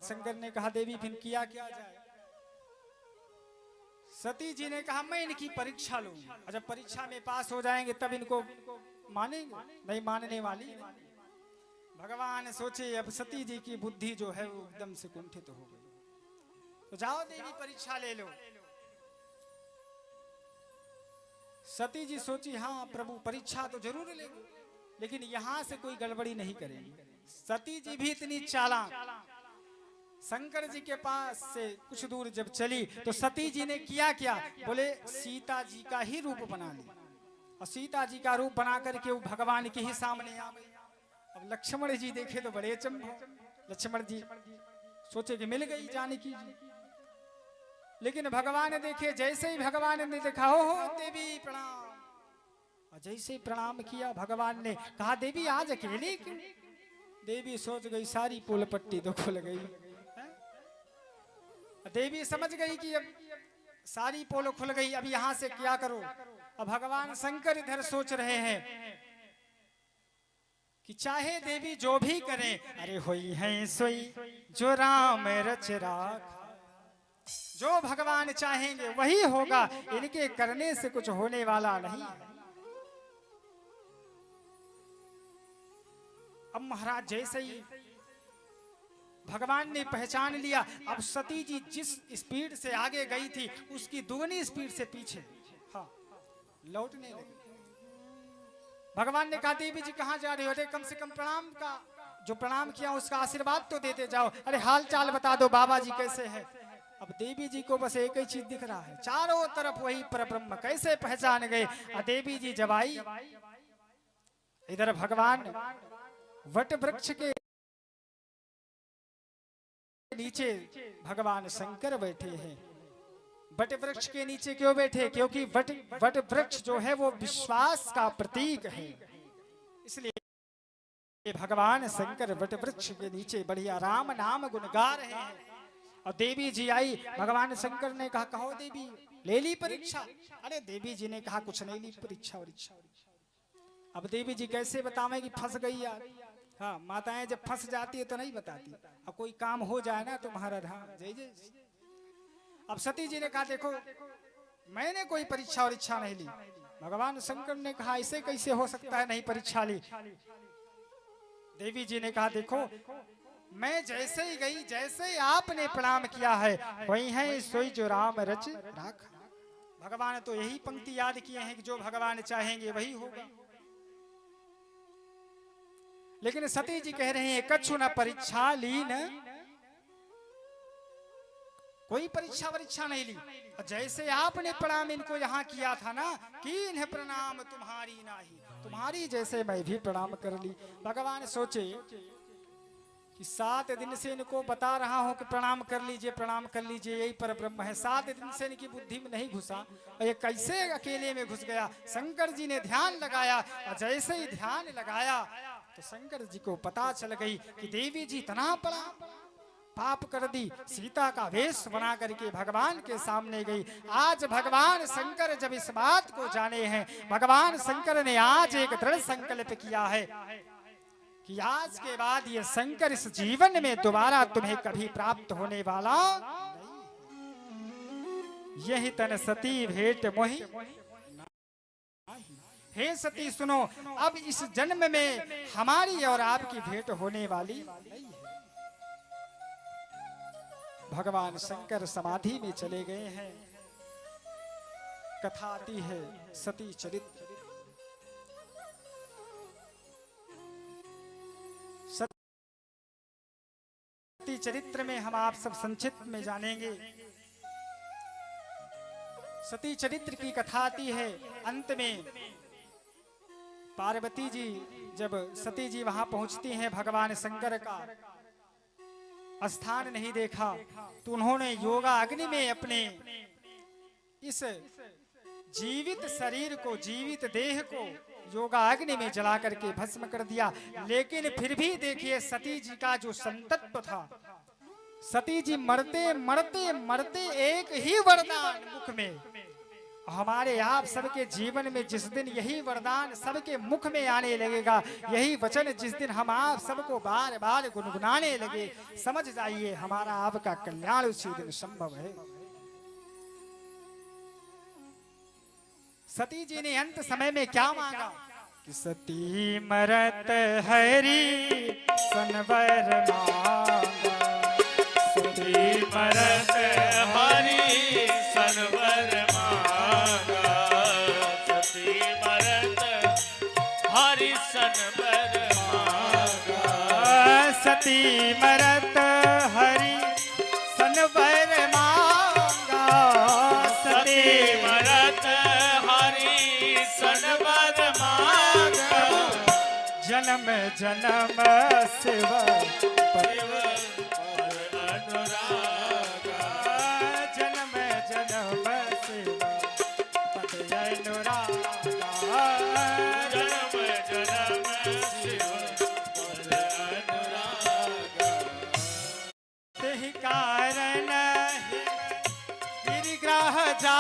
शंकर ने कहा देवी फिर किया क्या जाए। सती जी ने कहा मैं इनकी परीक्षा लूंगी, और जब परीक्षा में पास हो जाएंगे तब इनको मानेंगे, नहीं मानने वाली। भगवान सोचे अब सती जी की बुद्धि जो है वो एकदम से कुंठित हो गई, तो जाओ देवी परीक्षा ले लो। सती जी सोची हाँ प्रभु परीक्षा तो जरूर लेंगे, लेकिन यहां से कोई गड़बड़ी नहीं करेंगी। सती जी भी इतनी चालाक, शंकर जी के पास से कुछ दूर जब चली तो सती जी ने किया क्या, बोले सीता जी का ही रूप बना लिया, और सीता जी का रूप बना करके वो भगवान के ही सामने आ गई। अब लक्ष्मण जी देखे तो बड़े अचंभे, लक्ष्मण जी सोचे कि मिल गई जानकी जी, लेकिन भगवान देखे, जैसे ही भगवान ने देखा हो देवी प्रणाम, और जैसे ही प्रणाम किया भगवान ने कहा देवी आज अकेले क्यों। देवी सोच गई सारी पुल पट्टी तो खुल गई। देवी समझ गई कि अब सारी पोल खुल गई, अब यहां से क्या करो। अब भगवान शंकर इधर सोच रहे हैं कि चाहे देवी जो भी करें, अरे होई है सोई जो राम रच राख, जो भगवान चाहेंगे वही होगा, इनके करने से कुछ होने वाला नहीं। अब महाराज जैसे ही भगवान ने पहचान लिया, अब सती जी जिस स्पीड से आगे गई थी उसकी दुगनी स्पीड से पीछे हाँ लौटने लगी। भगवान ने कहा देवी जी कहाँ जा रही हो, अरे कम से कम प्रणाम का जो प्रणाम किया उसका आशीर्वाद तो देते जाओ, अरे हाल चाल बता दो बाबा जी कैसे हैं। अब देवी जी को बस एक ही चीज दिख रहा है, चारों तरफ वही परब्रह्म, कैसे पहचान गए। देवी जी जब आई, इधर भगवान वट वृक्ष के नीचे भगवान शंकर बैठे हैं। वट वृक्ष के नीचे क्यों बैठे, क्योंकि वट वृक्ष जो है वो विश्वास का प्रतीक है, इसलिए भगवान शंकर वट वृक्ष के नीचे बढ़िया राम नाम गुण गा रहे हैं। और देवी जी आई, भगवान शंकर ने कहा कहो देवी ले ली परीक्षा। अरे देवी जी ने कहा कुछ नहीं ली परीक्षा। अब देवी जी कैसे बतावें कि फंस गई यार। हाँ माताएं जब फंस जाती है तो नहीं बताती, अब कोई काम हो जाए ना तो महाराज हाँ जय जय। अब सती जी ने कहा देखो मैंने कोई परीक्षा वरीक्षा नहीं ली। भगवान शंकर ने कहा ऐसे कैसे हो सकता है नहीं परीक्षा ली। देवी जी ने कहा देखो मैं जैसे ही गई, जैसे ही आपने प्रणाम किया है, वही है सोई जो राम रच राख। भगवान तो यही पंक्ति याद किए हैं कि जो भगवान चाहेंगे वही होगा। लेकिन सती जी कह रहे हैं कछु न परीक्षा ली, न कोई परीक्षा वरीक्षा नहीं ली। और जैसे आपने प्रणाम इनको यहाँ किया था ना कि इन्हें प्रणाम तुम्हारी नाही, तुम्हारी जैसे मैं भी प्रणाम कर ली। भगवान सोचे कि 7 दिन से इनको बता रहा हूं कि प्रणाम कर लीजिए प्रणाम कर लीजिए, यही परब्रह्म है। 7 दिन से इनकी बुद्धि में नहीं घुसा, और ये कैसे अकेले में घुस गया। शंकर जी ने ध्यान लगाया, और जैसे ही ध्यान लगाया तो शंकर जी को पता चल गई कि देवी जी इतना बड़ा पाप कर दी। सीता का वेश बना करके भगवान के सामने गई। आज भगवान शंकर जब इस बात को जाने हैं, भगवान शंकर ने आज एक दृढ़ संकल्प किया है कि आज के बाद ये शंकर इस जीवन में दोबारा तुम्हें कभी प्राप्त होने वाला नहीं। यही तन सती भेंट मोहि। हे सती सुनो, अब इस जन्म में हमारी और आपकी भेंट होने वाली नहीं है। भगवान शंकर समाधि में चले गए हैं। कथा आती है सती चरित्र। सती चरित्र में हम आप सब संक्षिप्त में जानेंगे। सती चरित्र की कथा आती है, अंत में पार्वती जी जब सती जी वहां पहुंचती हैं, भगवान शंकर का स्थान नहीं देखा तो उन्होंने योगा अग्नि में अपने इस जीवित शरीर को, जीवित देह को योगा अग्नि में जला करके भस्म कर दिया। लेकिन फिर भी देखिए सती जी का जो संतत्व था, सती जी मरते मरते मरते एक ही वरदान मुख में, हमारे आप सबके जीवन में जिस दिन यही वरदान सबके मुख में आने लगेगा, यही वचन जिस दिन हम आप सबको बार बार गुनगुनाने लगे, समझ जाइए हमारा आपका कल्याण उसी दिन संभव है। सती जी ने अंत समय में क्या मांगा कि सती मरत हरि सनवर मांगा, सती मरत हरि सनवर मांगा, सती मरत हरि सनवर मांगा, सती मरत हरि सनवर मांगा, सती मरत हरि सनवर मांगा, जन्म जन्म शिव शिव और अनुरागा, जन्म जन्म शिव पद अनुरागा, जन्म जन्म शिव और अनुरागा, तेहि कारण गिरिग्राह जा